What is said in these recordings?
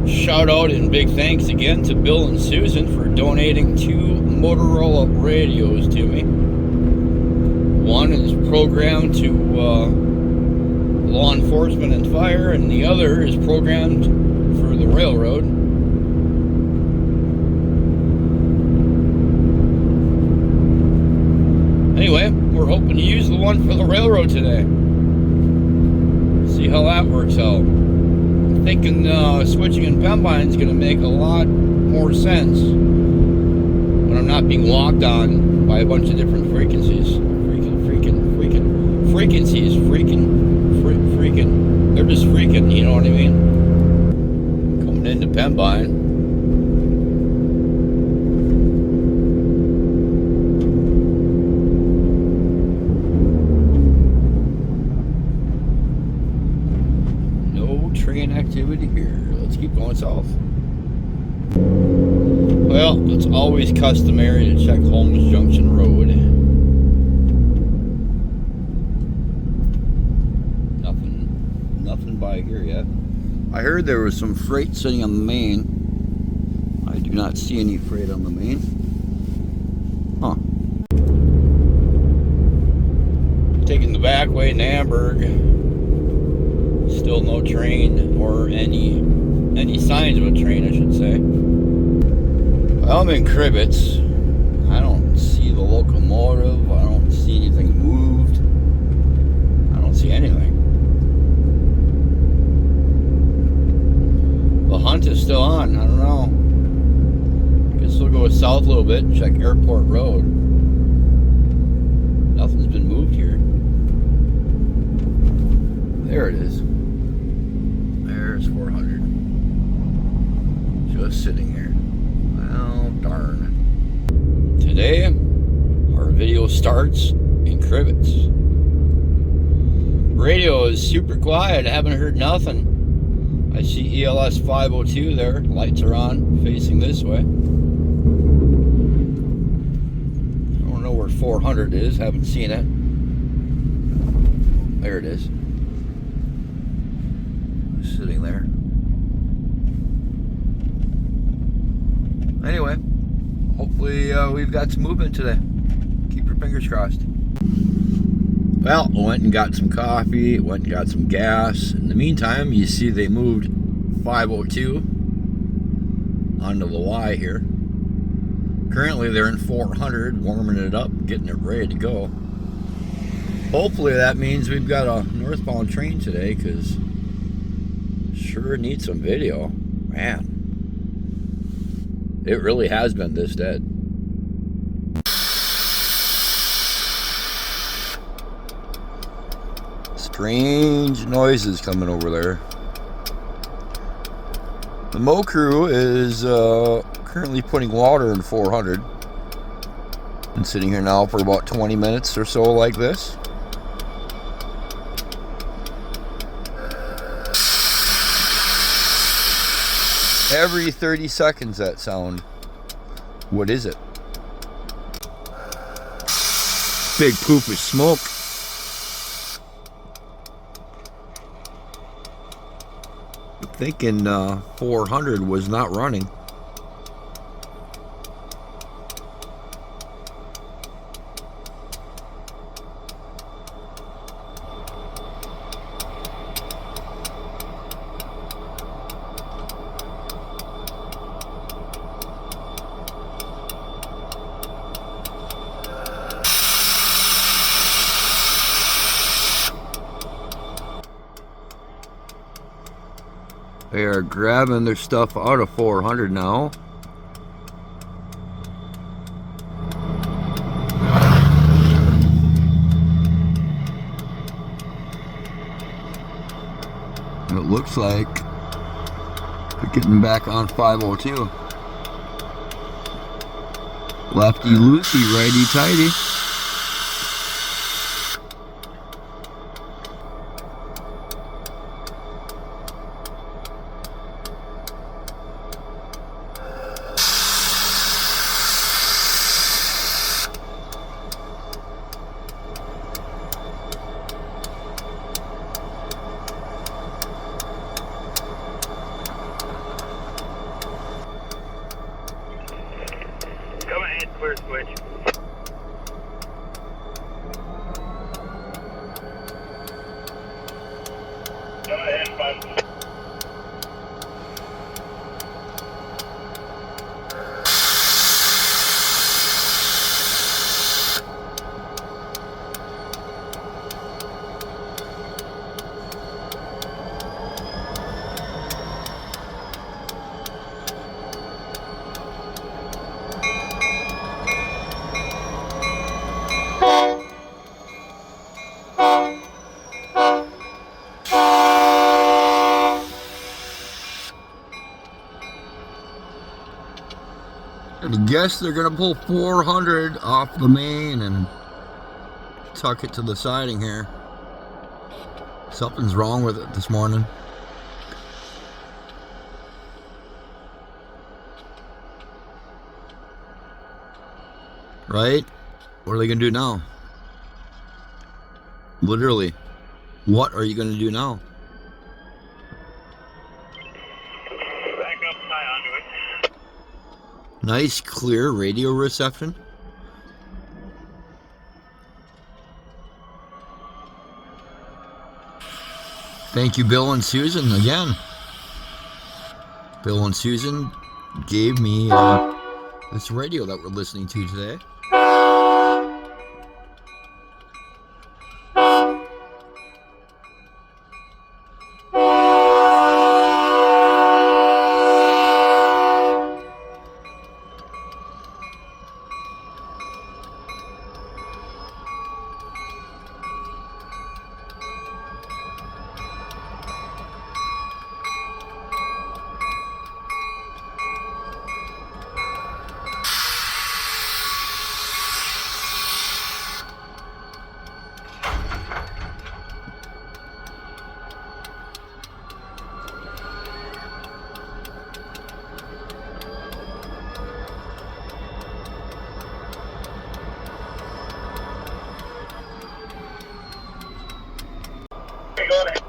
Shout out and big thanks again to Bill and Susan for donating 2 Motorola radios to me. One is programmed to law enforcement and fire, and the other is programmed for the railroad. Anyway, we're hoping to use the one for the railroad today. See how that works out. I'm thinking switching in Pembine is going to make a lot more sense when I'm not being walked on by a bunch of different frequencies. They're just freaking, you know what I mean? Coming into Pembine. Train activity here. Let's keep going south. Well, it's always customary to check Holmes Junction Road. Nothing by here yet. I heard there was some freight sitting on the main. I do not see any freight on the main. Huh. Taking the back way in Amberg. Still no train, or any signs of a train, I should say. Well, I'm in Cribbets. I don't see the locomotive. I don't see anything moved. I don't see anything. The hunt is still on. I don't know. I guess we'll go south a little bit and check Airport Road. Nothing's been moved here. There it is. There's 400. Just sitting here. Well, darn. Today, our video starts in Cribbets. Radio is super quiet. I haven't heard nothing. I see ELS 502 there. Lights are on, facing this way. I don't know where 400 is. Haven't seen it. There it is. Sitting there. Anyway, hopefully we've got some movement today. Keep your fingers crossed. Well, I went and got some coffee, went and got some gas. In the meantime, you see they moved 502 onto the Y here. Currently they're in 400, warming it up, getting it ready to go. Hopefully that means we've got a northbound train today, because sure need some video. Man, it really has been this dead. Strange noises coming over there. The Mo crew is currently putting water in 400. Been sitting here now for about 20 minutes or so like this. Every 30 seconds that sound. What is it? Big poop of smoke. I'm thinking 400 was not running. They are grabbing their stuff out of 400 now. And it looks like they're getting back on 502. Lefty loosey, righty tighty. bridge. Go ahead, 5. I guess they're gonna pull 400 off the main and tuck it to the siding here. Something's wrong with it this morning. Right? What are they gonna do now? Literally, what are you gonna do now? Back up high onto it. Nice, clear radio reception. Thank you, Bill and Susan, again. Bill and Susan gave me this radio that we're listening to today. Go ahead.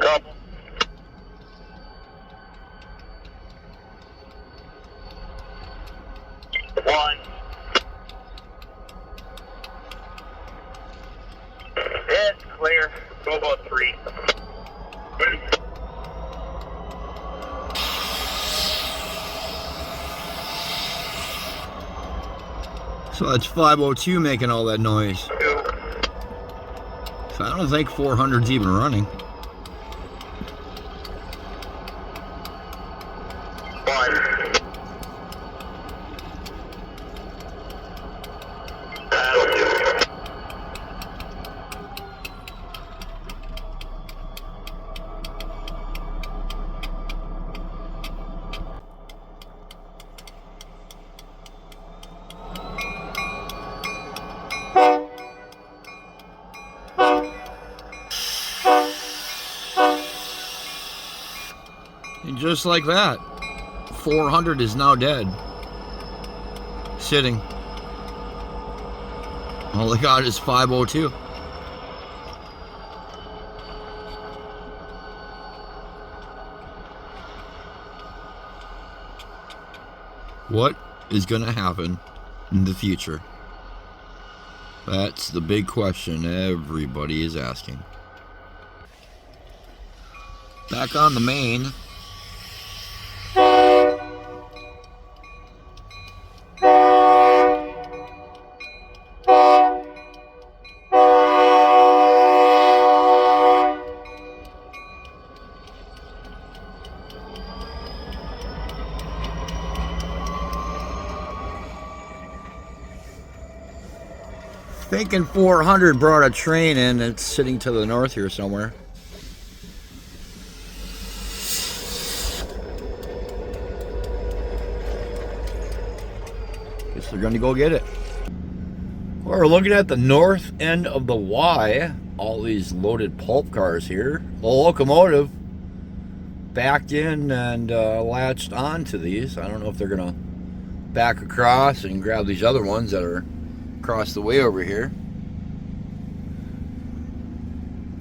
Couple. One. It's clear. Go about 3. So that's 502 making all that noise. 2. So I don't think 400's even running. 1. That'll do. And just like that, 400 is now dead. Sitting. All they got is 502. What is going to happen in the future? That's the big question everybody is asking. Back on the main. Lincoln 400 brought a train in. It's sitting to the north here somewhere. Guess they're going to go get it. We're looking at the north end of the Y. All these loaded pulp cars here. The locomotive backed in and latched onto these. I don't know if they're going to back across and grab these other ones that are across the way over here.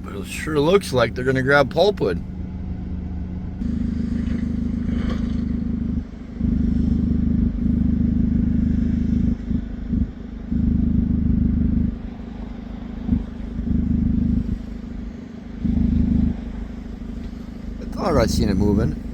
But it sure looks like they're going to grab pulpwood. I thought I'd seen it moving.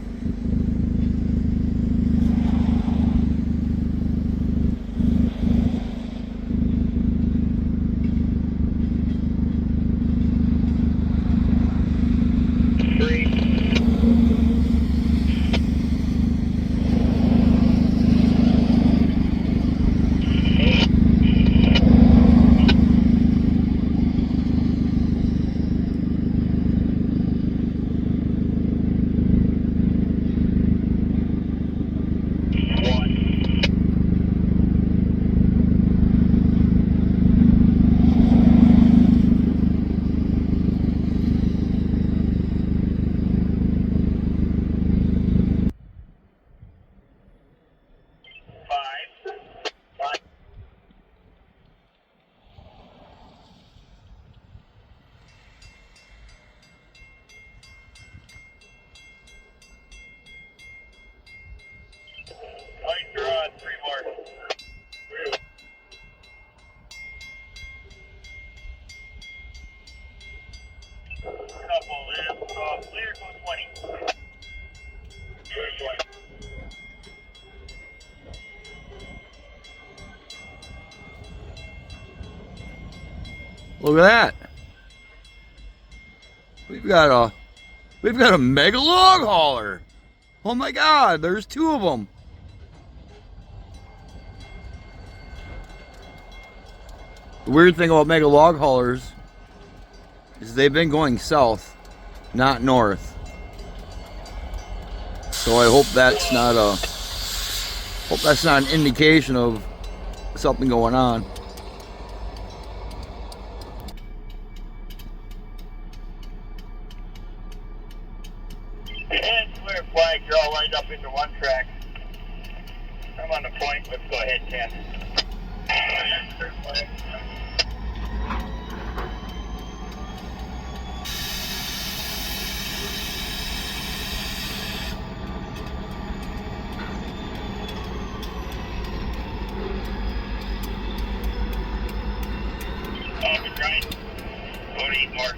Look at that. We've got a mega log hauler. Oh my God, there's two of them. The weird thing about mega log haulers is they've been going south, not north. So I hope that's not an indication of something going on. Flags are all lined up into one track. I'm on the point. Let's go ahead, Ken. Right. Loading mark.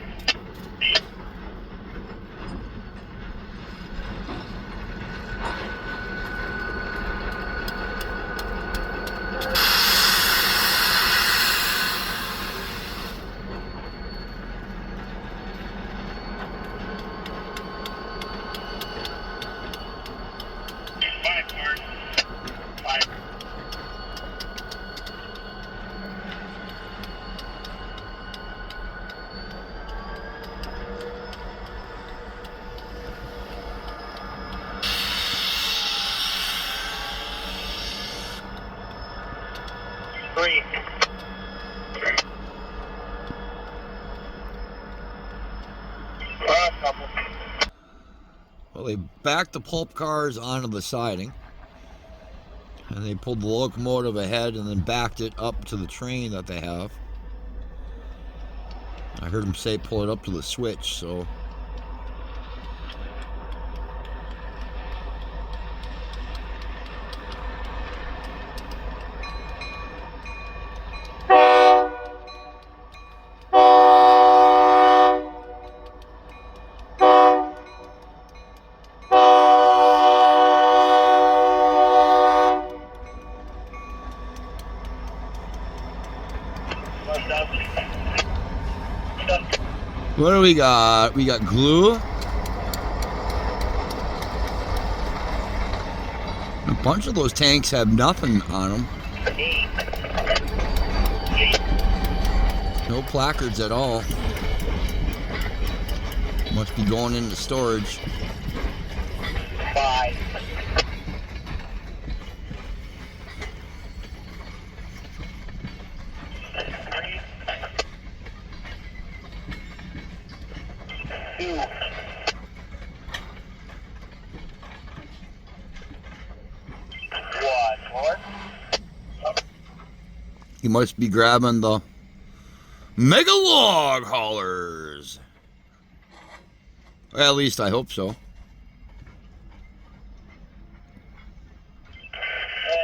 Well, they backed the pulp cars onto the siding, and they pulled the locomotive ahead and then backed it up to the train that they have. I heard them say pull it up to the switch, so... What do we got? We got glue. A bunch of those tanks have nothing on them. No placards at all. Must be going into storage. 5. He must be grabbing the mega log haulers. At least I hope so. And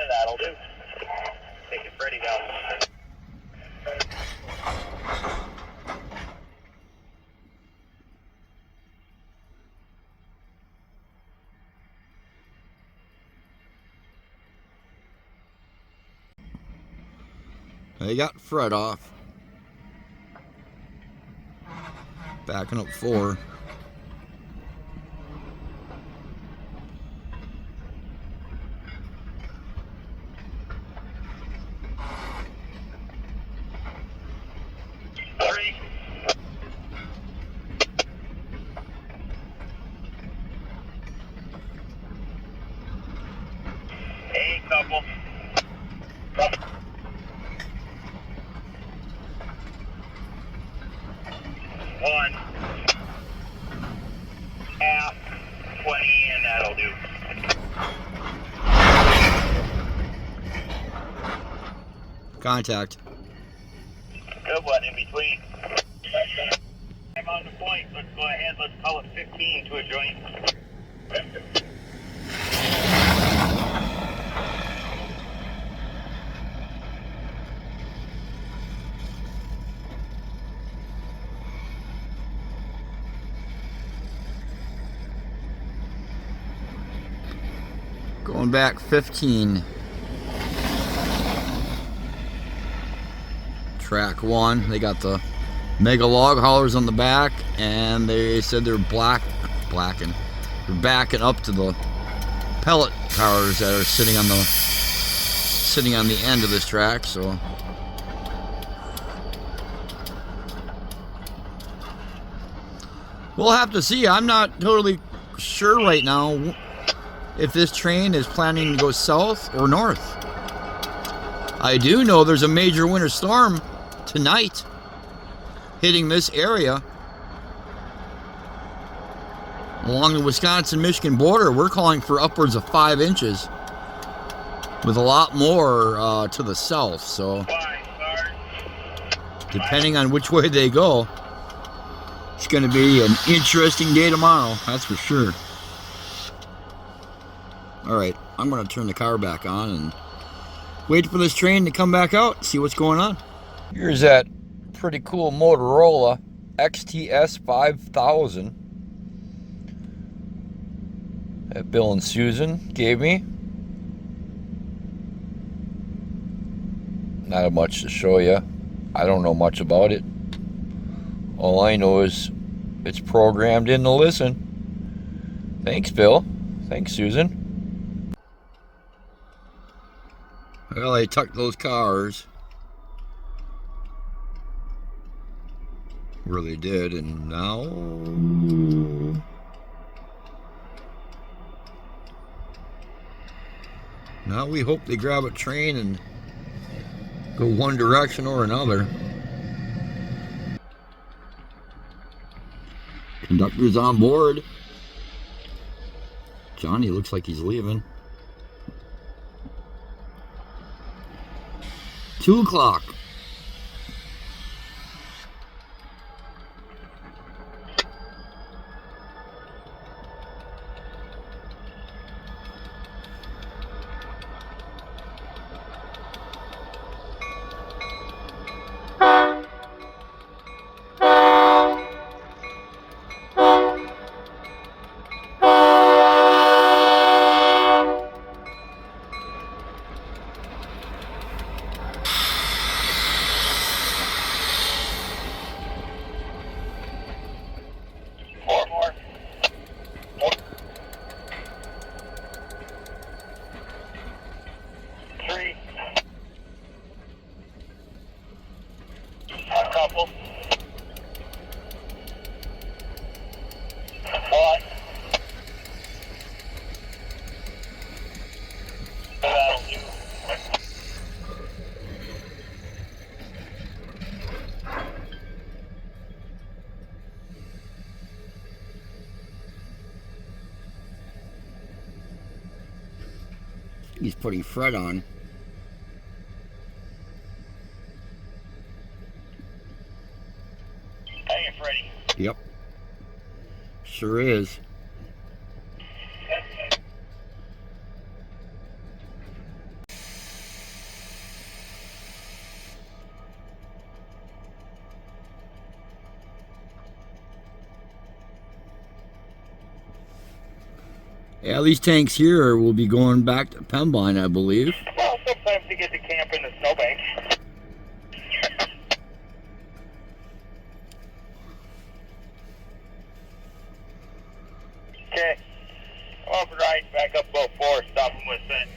that'll do. Take it Freddy down. They got Fred off. Backing up 4. Hey, couple. 1. Half. 20, and that'll do. Contact. Good one in between. I'm on the point. Let's go ahead. Let's call it 15 to a joint. Going back 15. Track 1. They got the mega log haulers on the back, and they said they're blacking. They're backing up to the pellet cars that are sitting on the end of this track. So we'll have to see. I'm not totally sure right now if this train is planning to go south or north. I do know there's a major winter storm tonight hitting this area along the Wisconsin-Michigan border. We're calling for upwards of 5 inches with a lot more to the south. So depending on which way they go, it's going to be an interesting day tomorrow, that's for sure. Alright, I'm going to turn the car back on and wait for this train to come back out, see what's going on. Here's that pretty cool Motorola XTS 5000 that Bill and Susan gave me. Not much to show you. I don't know much about it. All I know is it's programmed in to listen. Thanks, Bill. Thanks, Susan. Well, they tucked those cars where they did, and now we hope they grab a train and go one direction or another. Conductor's on board. Johnny looks like he's leaving. 2 o'clock. He's putting Fred on. Hey, Freddie. Yep. Sure is. Yeah, these tanks here will be going back to Pembine, I believe. Well, sometimes you get to camp in the snowbank. Okay. Off right, back up about 4, stop him with that.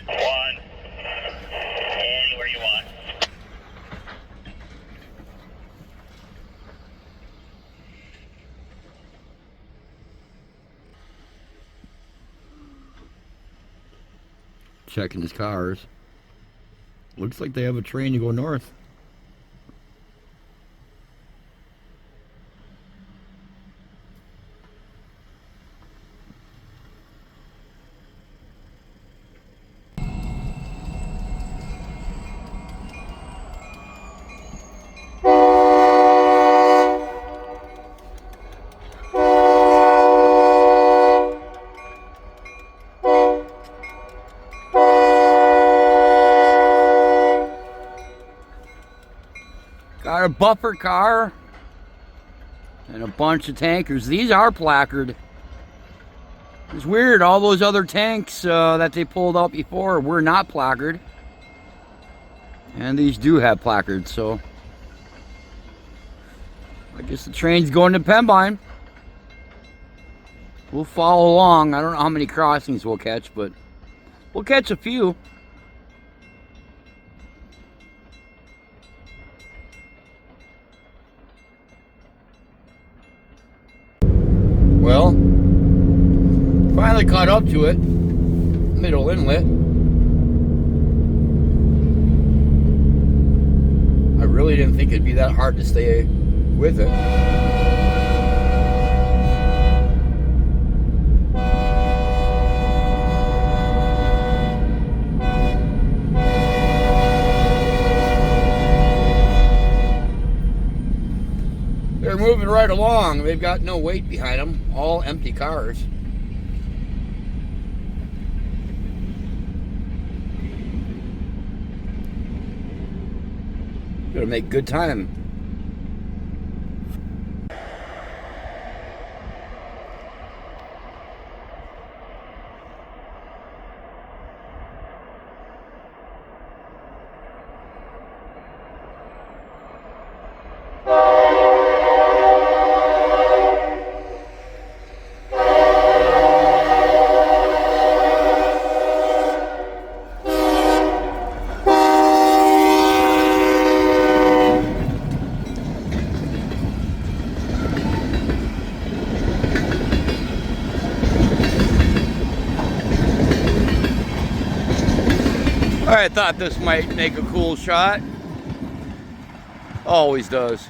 One. Anywhere you want. Checking his cars. Looks like they have a train to go north. Got a buffer car and a bunch of tankers. These are placard. It's weird, all those other tanks that they pulled out before were not placard. And these do have placards, so I guess the train's going to Pembine. We'll follow along. I don't know how many crossings we'll catch, but we'll catch a few. Well, finally caught up to it. Middle inlet. I really didn't think it'd be that hard to stay with it. They're moving right along. They've got no weight behind them. All empty cars. Gonna make good time. I thought this might make a cool shot. Always does.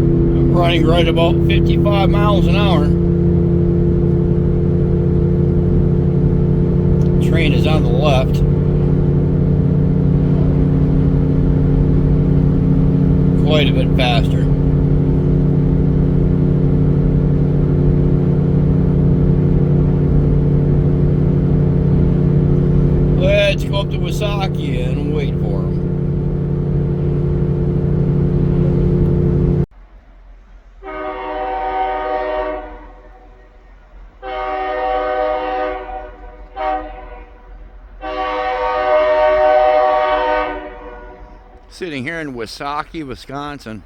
I'm running right about 55 miles an hour. The train is on the left. Quite a bit faster. Let's go up to Wasaki and wait for him. Sitting here in Wasaki, Wisconsin.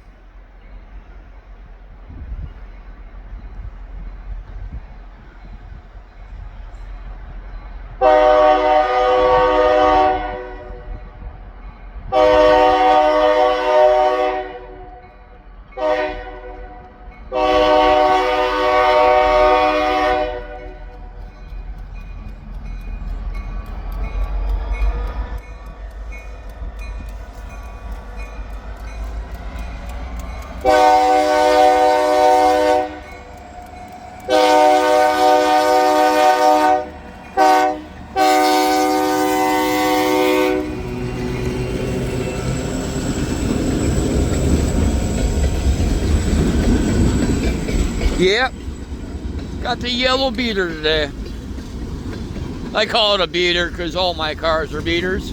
Yep, got the yellow beater today. I call it a beater because all my cars are beaters.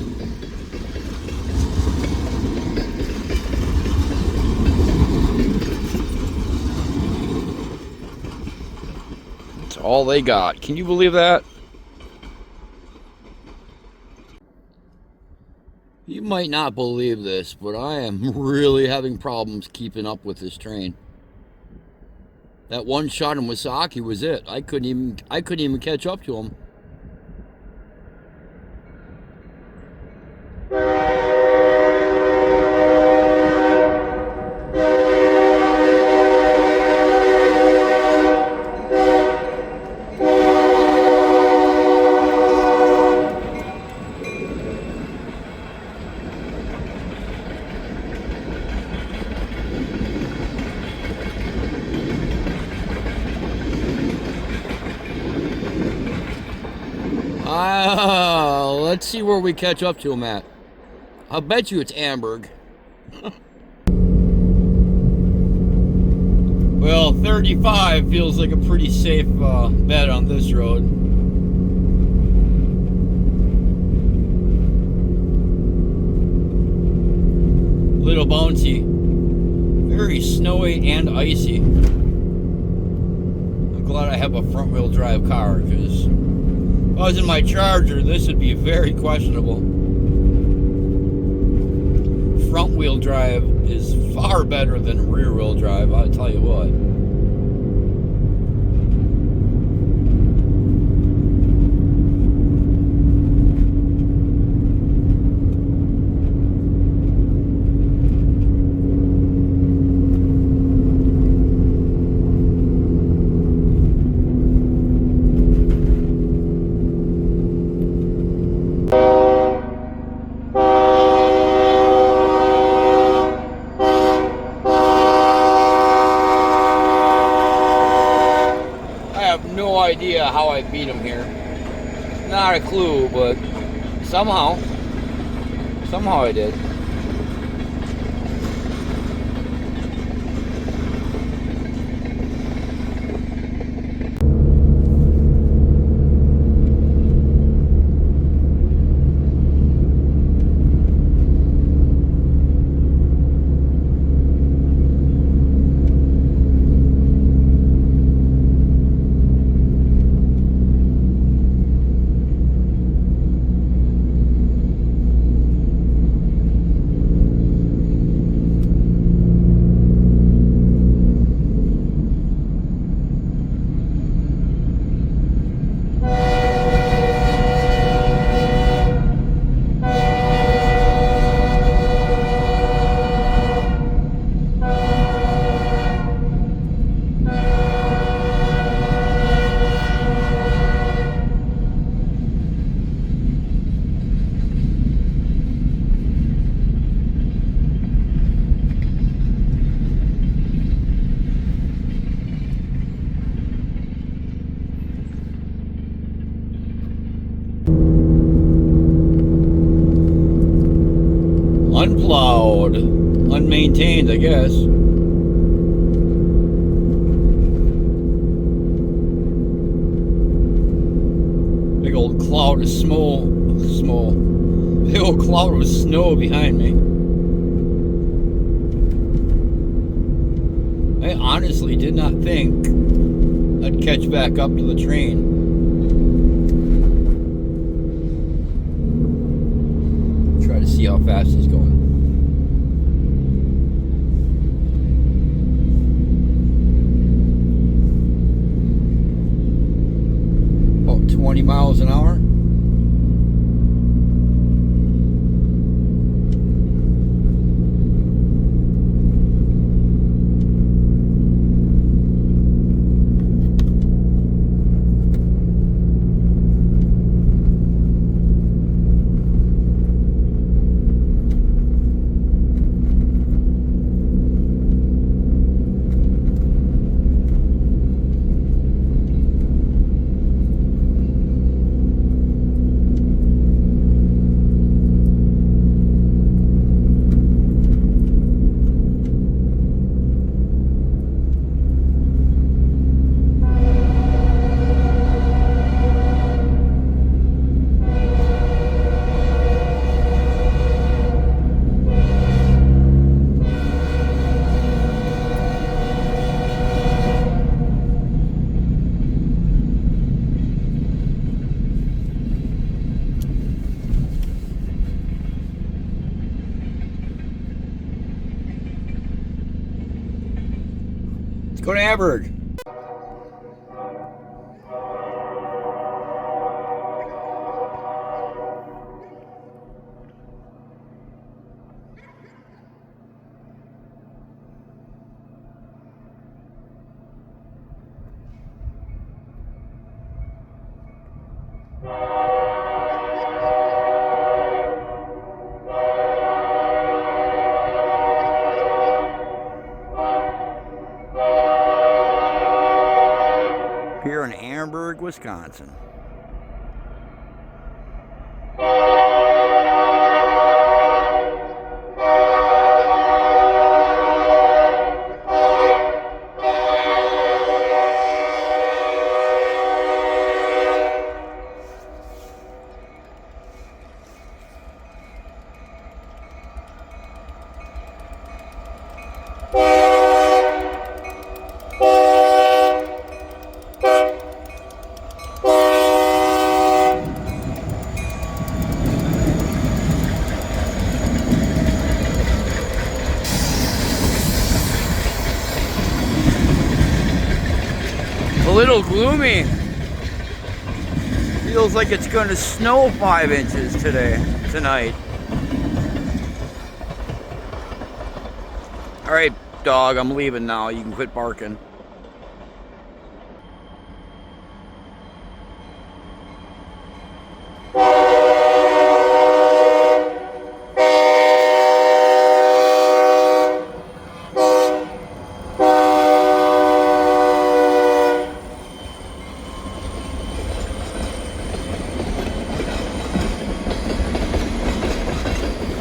That's all they got. Can you believe that? You might not believe this, but I am really having problems keeping up with this train. That one shot in Wasaki was it. I couldn't even catch up to him. Let's see where we catch up to him at. I'll bet you it's Amberg. Well, 35 feels like a pretty safe bet on this road. Little bouncy. Very snowy and icy. I'm glad I have a front wheel drive car, because if I was in my Charger, this would be very questionable. Front wheel drive is far better than rear wheel drive, I'll tell you what. Idea how I beat him here. Not a clue, but somehow I did. Unplowed, unmaintained, I guess. Big old cloud of big old cloud of snow behind me. I honestly did not think I'd catch back up to the train. Try to see how fast he's going. About 20 miles an hour. Go to Hamburg. Here in Hamburg, Wisconsin. A little gloomy. Feels like it's going to snow 5 inches tonight. All right, dog, I'm leaving now. You can quit barking.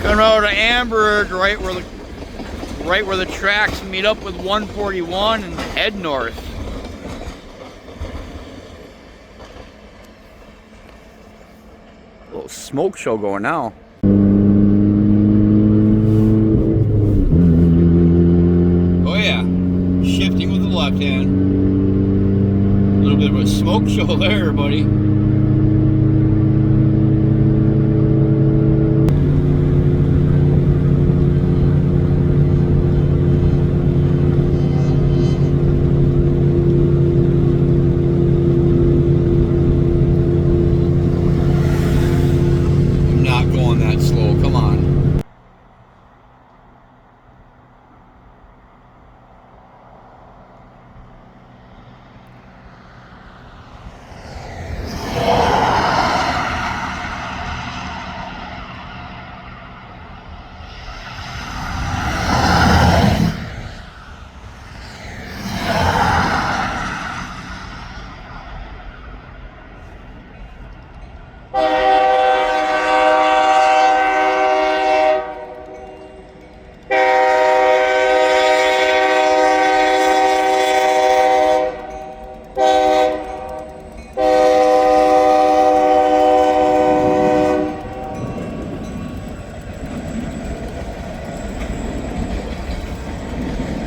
Coming out of Hamburg, right where the tracks meet up with 141 and head north. A little smoke show going now. Oh yeah, shifting with the left hand. A little bit of a smoke show there, buddy.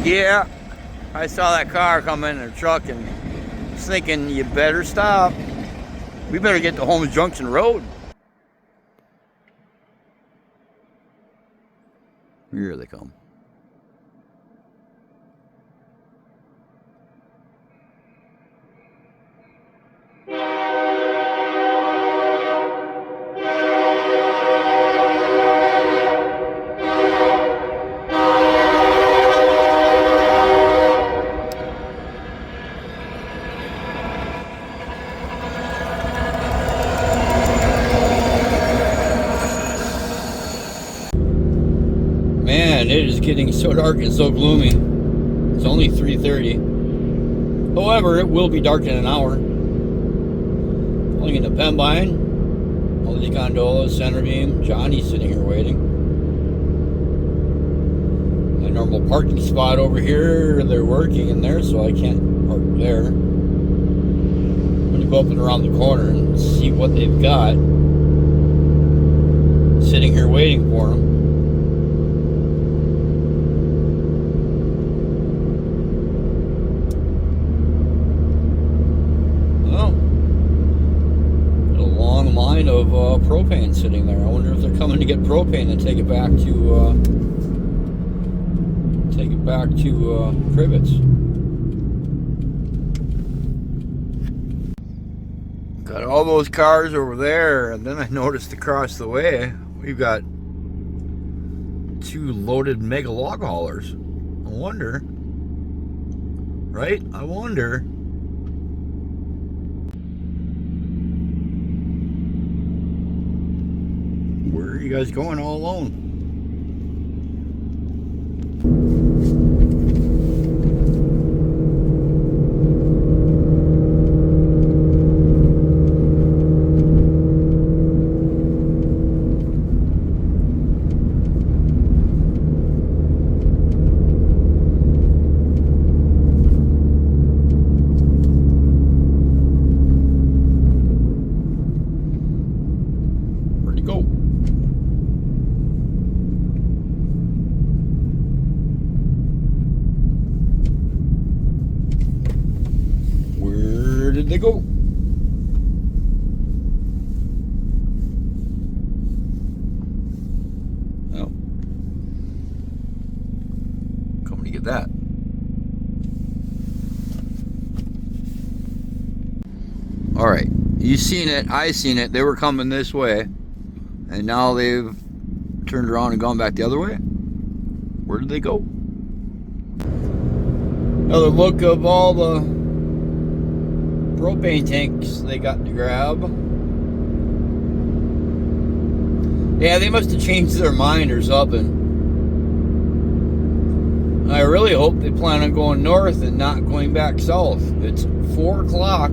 Yeah, I saw that car come in a truck and was thinking, you better stop. We better get to Holmes Junction Road. Here they come. Man, it is getting so dark and so gloomy. It's only 3:30. However, it will be dark in an hour. Pulling into Pembine, all these gondolas, center beam. Johnny's sitting here waiting. My normal parking spot over here, they're working in there, so I can't park there. I'm gonna go up and around the corner and see what they've got. Sitting here waiting for them. Of propane sitting there. I wonder if they're coming to get propane and take it back to Crivets. Got all those cars over there, and then I noticed across the way we've got 2 loaded mega log haulers. I wonder, right? I wonder. Where are you guys going all alone? Where did they go? Oh. Coming to get that. Alright. You seen it. I seen it. They were coming this way. And now they've turned around and gone back the other way. Where did they go? Another look of all the propane tanks they got to grab. Yeah, they must have changed their mind or something. I really hope they plan on going north and not going back south. It's 4 o'clock.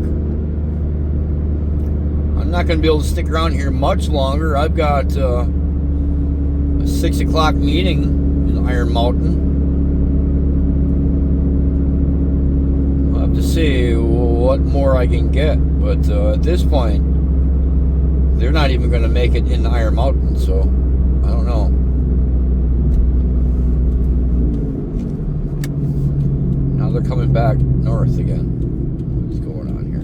I'm not going to be able to stick around here much longer. I've got a 6 o'clock meeting in Iron Mountain. I'll have to see what more I can get. But at this point, they're not even going to make it in Iron Mountain, so I don't know. Now they're coming back north again. What's going on here?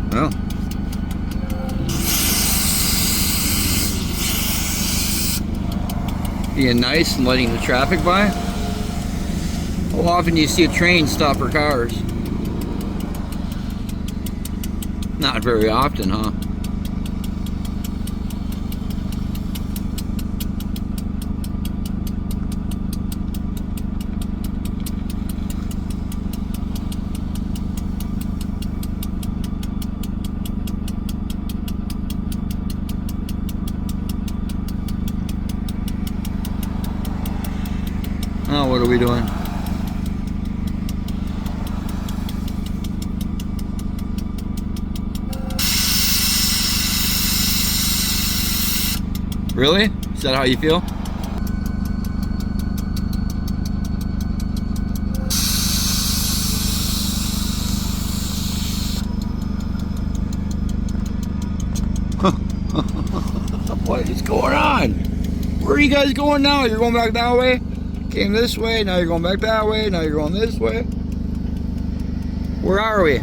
Well, being nice and letting the traffic by. How often do you see a train stop for cars? Not very often, huh? Oh, what are we doing? Really? Is that how you feel? What is going on? Where are you guys going now? You're going back that way? Came this way, now you're going back that way, now you're going this way. Where are we?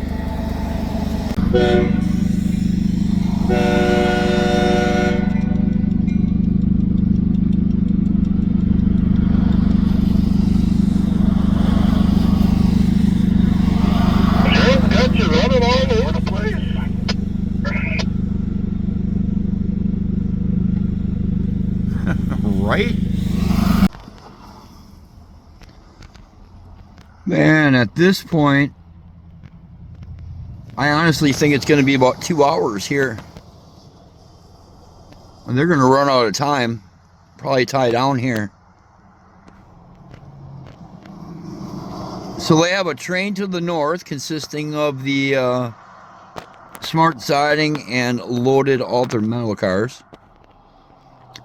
Got you running all over the place. Right? Man, at this point, I honestly think it's going to be about 2 hours here. And they're going to run out of time. Probably tie down here. So they have a train to the north consisting of the smart siding and loaded altered metal cars.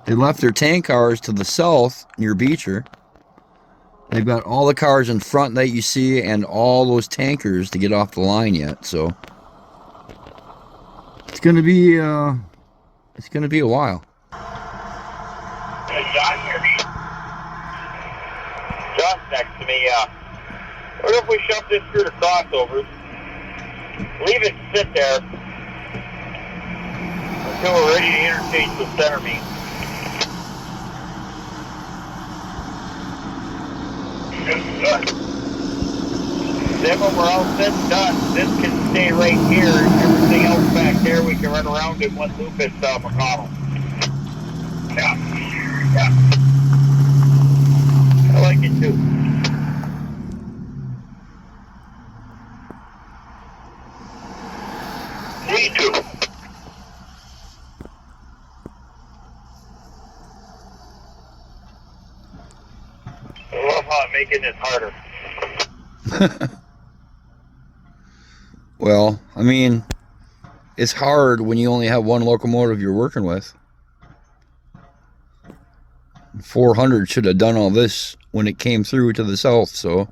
They left their tank cars to the south near Beecher. They've got all the cars in front that you see and all those tankers to get off the line yet, so it's gonna be a while. Hey, John, hear me? John's next to me. What if we shove this through the crossovers? Leave it sit there until we're ready to interchange with center main. Then when we're all said and done, this can stay right here. Everything else back there, we can run around in one loop at McConnell. Yeah. Yeah. I like it too. Me too. I love how I'm making this harder. Well, I mean, it's hard when you only have one locomotive you're working with. 400 should have done all this when it came through to the south, so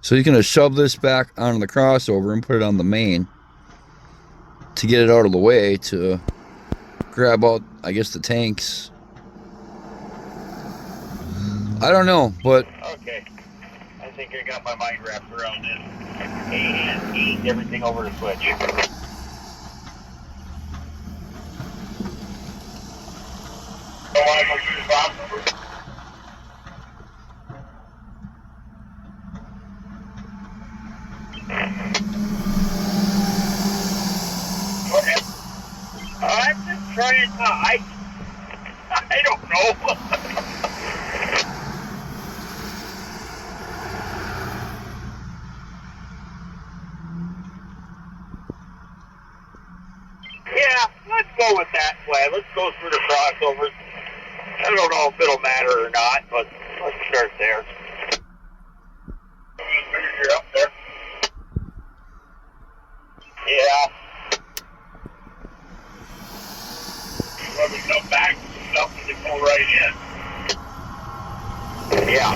he's going to shove this back onto the crossover and put it on the main to get it out of the way to grab out, I guess, the tanks. I don't know, but... Okay. I think I got my mind wrapped around this. And eat everything over the switch. I'm just trying to... I don't know. Yeah, let's go with that plan. Let's go through the crossovers. I don't know if it'll matter or not, but let's start there. You're up there. Yeah. When we come back, something to go right in. Yeah.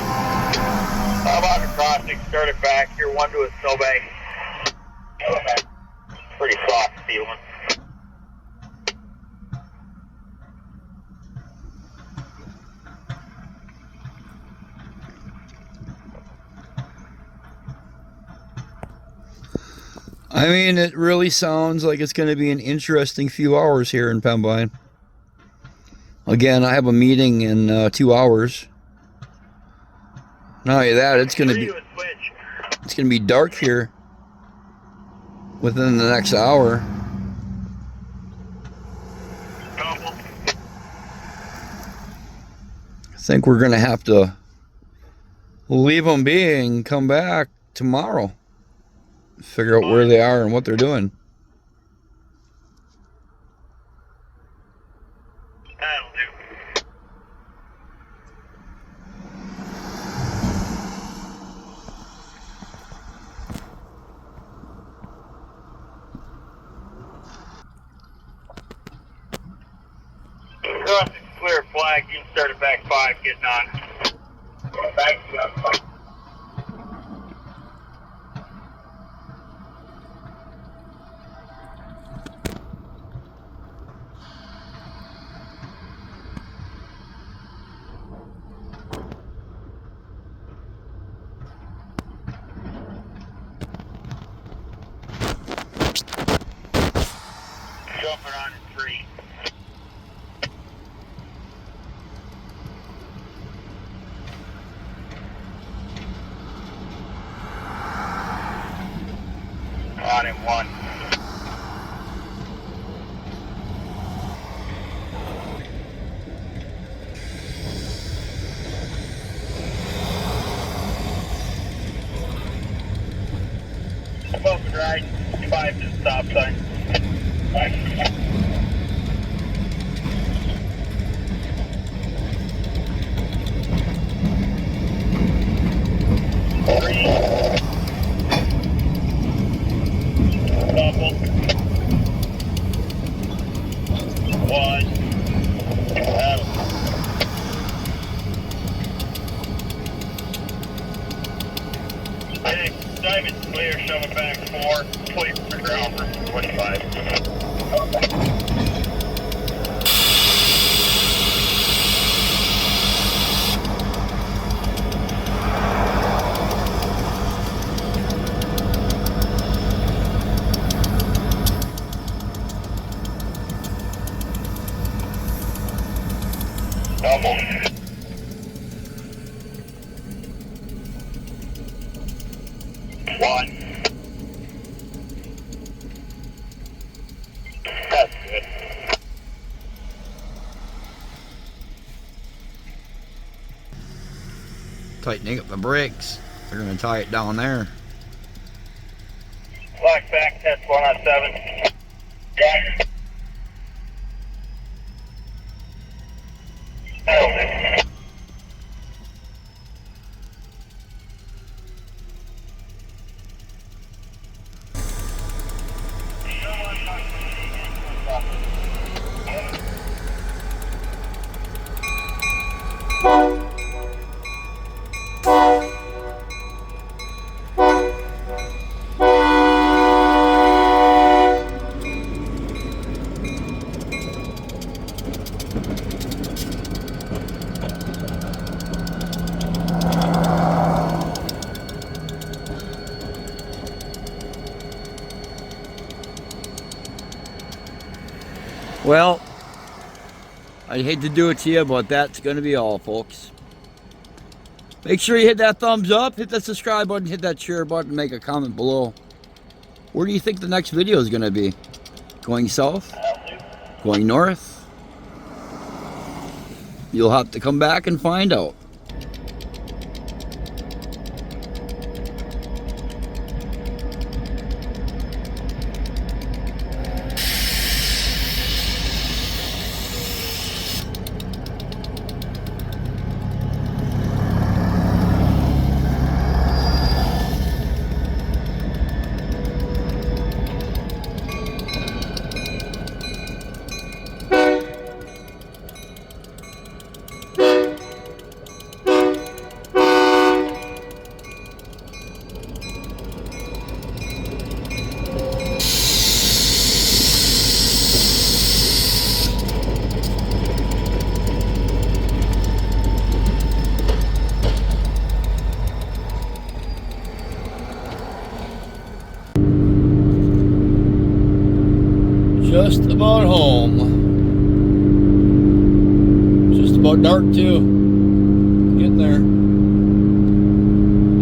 How about a crossing? Start it back. You're one to a snowbank. Pretty soft feeling. I mean, it really sounds like it's going to be an interesting few hours here in Pembine. Again, I have a meeting in 2 hours. Not only that, it's going to be dark here within the next hour. I think we're going to have to leave them be and come back tomorrow. Figure out where they are and what they're doing. That'll do. Crossing clear flag. You can start it back 5, getting on. Back 5. Jumping on in 3. On in 1. Above the right, 5 to the stop sign. 5. 3. Couple. 1. Out. Hey. Dive it clear, shove it back 4, clear for ground for 25. Double. One. That's good. Tightening up the brakes. They're going to tie it down there. Black back, test 1 on 7. Yeah. Nailed it. Well, I hate to do it to you, but that's going to be all, folks. Make sure you hit that thumbs up, hit that subscribe button, hit that share button, make a comment below. Where do you think the next video is going to be? Going south? Going north? You'll have to come back and find out. Just about home. Just about dark too. Getting there.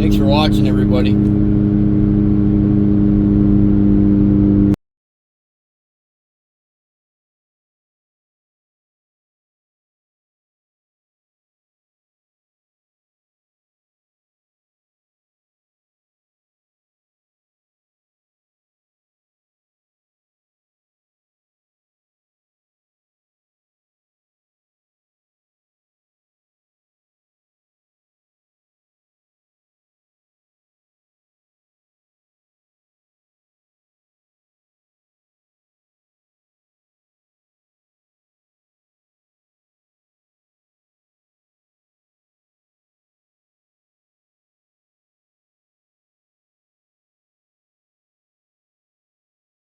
Thanks for watching, everybody.